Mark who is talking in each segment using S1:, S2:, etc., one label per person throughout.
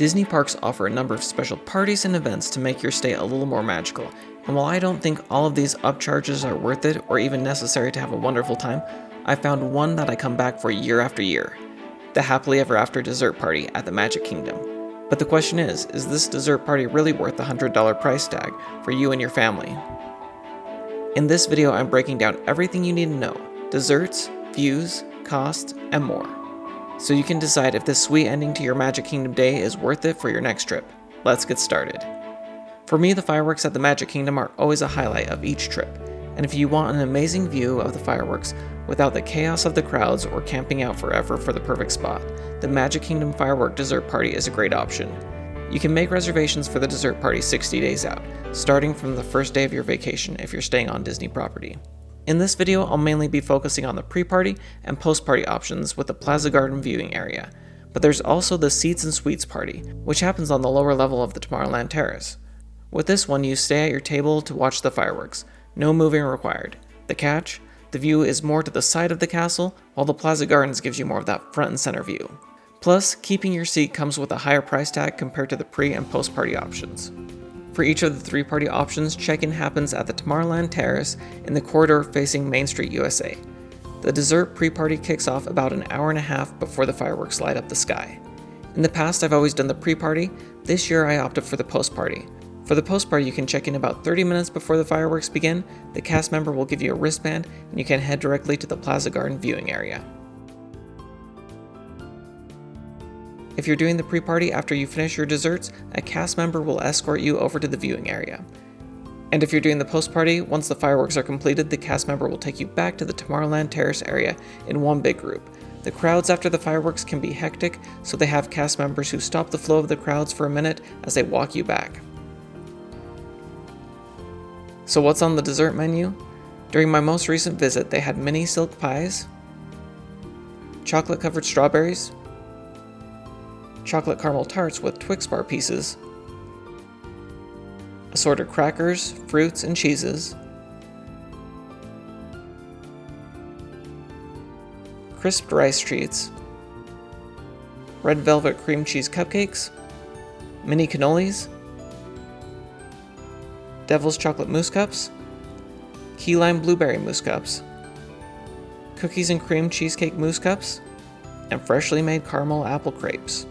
S1: Disney parks offer a number of special parties and events to make your stay a little more magical, and while I don't think all of these upcharges are worth it or even necessary to have a wonderful time, I found one that I come back for year after year: the Happily Ever After dessert party at the Magic Kingdom. But the question is this dessert party really worth the $100 price tag for you and your family? In this video, I'm breaking down everything you need to know: desserts, views, costs, and more, so you can decide if this sweet ending to your Magic Kingdom day is worth it for your next trip. Let's get started. For me, the fireworks at the Magic Kingdom are always a highlight of each trip, and if you want an amazing view of the fireworks without the chaos of the crowds or camping out forever for the perfect spot, the Magic Kingdom Firework Dessert Party is a great option. You can make reservations for the dessert party 60 days out, starting from the first day of your vacation if you're staying on Disney property. In this video, I'll mainly be focusing on the pre-party and post-party options with the Plaza Garden viewing area, but there's also the Seats and Suites party, which happens on the lower level of the Tomorrowland Terrace. With this one, you stay at your table to watch the fireworks, no moving required. The catch? The view is more to the side of the castle, while the Plaza Gardens gives you more of that front and center view. Plus, keeping your seat comes with a higher price tag compared to the pre- and post-party options. For each of the three party options, check-in happens at the Tomorrowland Terrace in the corridor facing Main Street, USA. The dessert pre-party kicks off about an hour and a half before the fireworks light up the sky. In the past, I've always done the pre-party. This year, I opted for the post-party. For the post-party, you can check in about 30 minutes before the fireworks begin. The cast member will give you a wristband, and you can head directly to the Plaza Garden viewing area. If you're doing the pre-party after you finish your desserts, a cast member will escort you over to the viewing area. And if you're doing the post-party, once the fireworks are completed, the cast member will take you back to the Tomorrowland Terrace area in one big group. The crowds after the fireworks can be hectic, so they have cast members who stop the flow of the crowds for a minute as they walk you back. So what's on the dessert menu? During my most recent visit, they had mini silk pies, chocolate-covered strawberries, chocolate caramel tarts with Twix bar pieces, assorted crackers, fruits, and cheeses, crisped rice treats, red velvet cream cheese cupcakes, mini cannolis, Devil's Chocolate Mousse Cups, Key Lime Blueberry Mousse Cups, Cookies and Cream Cheesecake Mousse Cups, and freshly made caramel apple crepes.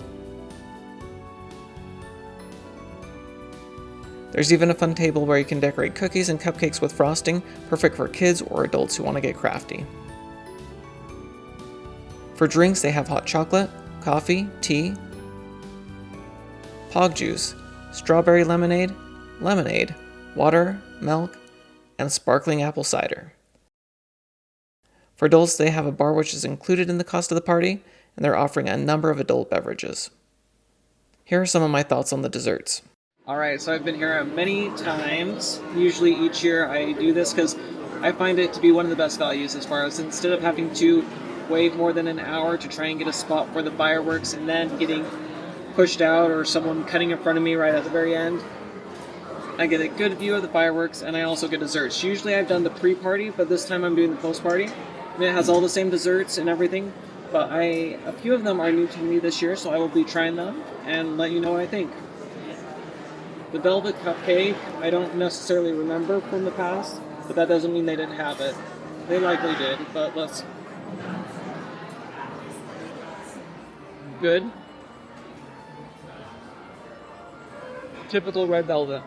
S1: There's even a fun table where you can decorate cookies and cupcakes with frosting, perfect for kids or adults who want to get crafty. For drinks, they have hot chocolate, coffee, tea, Pog juice, strawberry lemonade, water, milk, and sparkling apple cider. For adults, they have a bar which is included in the cost of the party, and they're offering a number of adult beverages. Here are some of my thoughts on the desserts. Alright, so I've been here many times. Usually each year I do this because I find it to be one of the best values as far as instead of having to wait more than an hour to try and get a spot for the fireworks and then getting pushed out or someone cutting in front of me right at the very end, I get a good view of the fireworks and I also get desserts. Usually I've done the pre-party, but this time I'm doing the post-party. And it has all the same desserts and everything, but a few of them are new to me this year, so I will be trying them and let you know what I think. The velvet cupcake, I don't necessarily remember from the past, but that doesn't mean they didn't have it. They likely did, but let's... Good. Typical red velvet.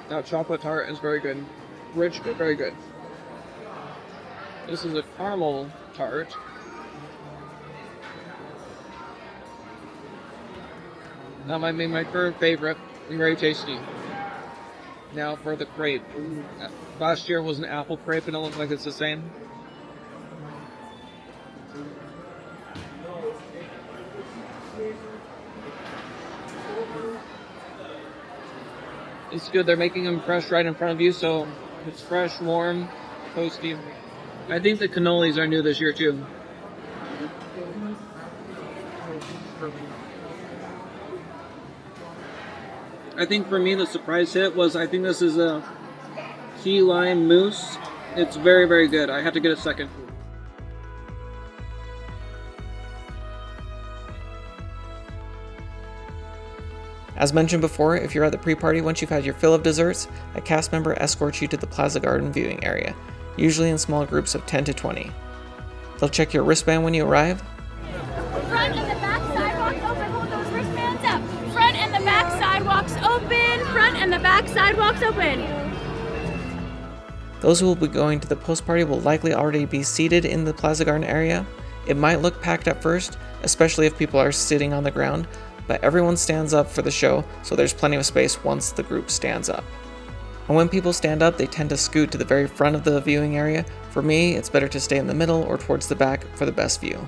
S1: That chocolate tart is very good. Rich, but very good. This is a caramel tart. That might be my current favorite. Very tasty. Now for the crepe. Last year was an apple crepe and it looks like it's the same. It's good. They're making them fresh right in front of you, so it's fresh, warm, toasty. I think the cannolis are new this year too. I think for me the surprise hit was, I think this is a key lime mousse
S2: It's very, very good. I have to get a second.
S1: As mentioned before, if you're at the pre-party, once you've had your fill of desserts, a cast member escorts you to the Plaza Garden viewing area, usually in small groups of 10 to 20. They'll check your wristband when you arrive.
S3: Front and the back sidewalks open. Hold those wristbands up. Front and the back sidewalks open. Front and the back sidewalks open.
S1: Those who will be going to the post-party will likely already be seated in the Plaza Garden area. It might look packed at first, especially if people are sitting on the ground, but everyone stands up for the show, so there's plenty of space once the group stands up. And when people stand up, they tend to scoot to the very front of the viewing area. For me, it's better to stay in the middle or towards the back for the best view.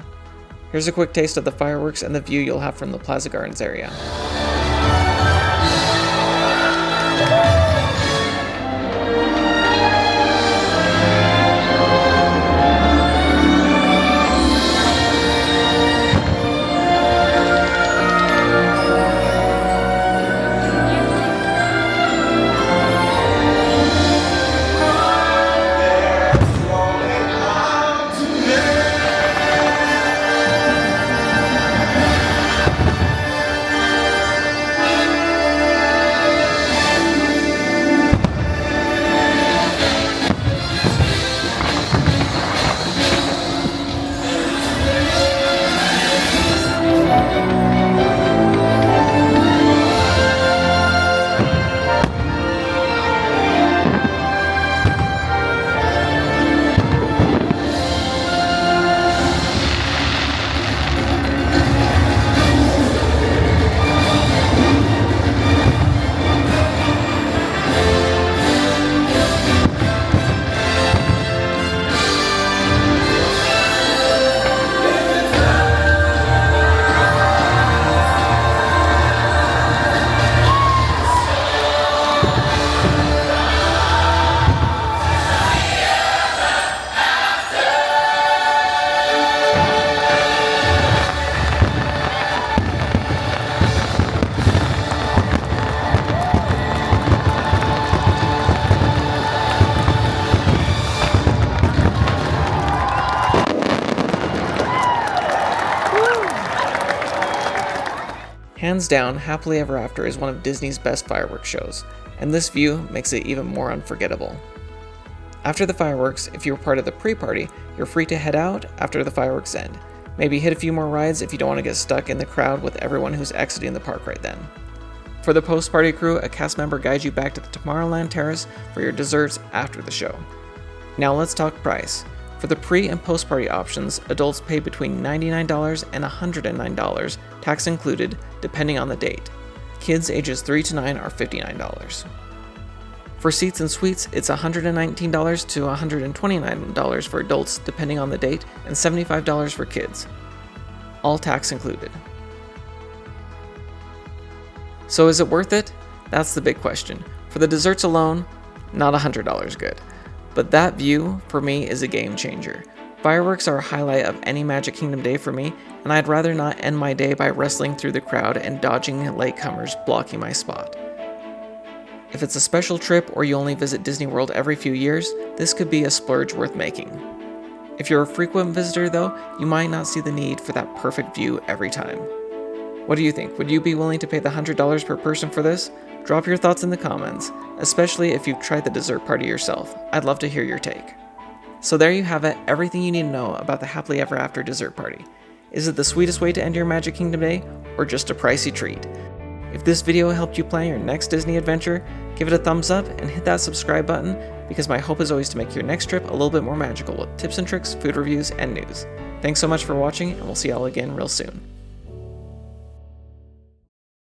S1: Here's a quick taste of the fireworks and the view you'll have from the Plaza Gardens area. Hands down, Happily Ever After is one of Disney's best fireworks shows, and this view makes it even more unforgettable. After the fireworks, if you were part of the pre-party, you're free to head out after the fireworks end. Maybe hit a few more rides if you don't want to get stuck in the crowd with everyone who's exiting the park right then. For the post-party crew, a cast member guides you back to the Tomorrowland Terrace for your desserts after the show. Now let's talk price. For the pre- and post-party options, adults pay between $99 and $109, tax included, depending on the date. Kids ages 3 to 9 are $59. For seats and suites, it's $119 to $129 for adults, depending on the date, and $75 for kids. All tax included. So is it worth it? That's the big question. For the desserts alone, not $100 good. But that view, for me, is a game changer. Fireworks are a highlight of any Magic Kingdom day for me, and I'd rather not end my day by wrestling through the crowd and dodging latecomers blocking my spot. If it's a special trip or you only visit Disney World every few years, this could be a splurge worth making. If you're a frequent visitor though, you might not see the need for that perfect view every time. What do you think? Would you be willing to pay the $100 per person for this? Drop your thoughts in the comments, especially if you've tried the dessert party yourself. I'd love to hear your take. So there you have it, everything you need to know about the Happily Ever After dessert party. Is it the sweetest way to end your Magic Kingdom day, or just a pricey treat? If this video helped you plan your next Disney adventure, give it a thumbs up and hit that subscribe button, because my hope is always to make your next trip a little bit more magical with tips and tricks, food reviews, and news. Thanks so much for watching, and we'll see y'all again real soon.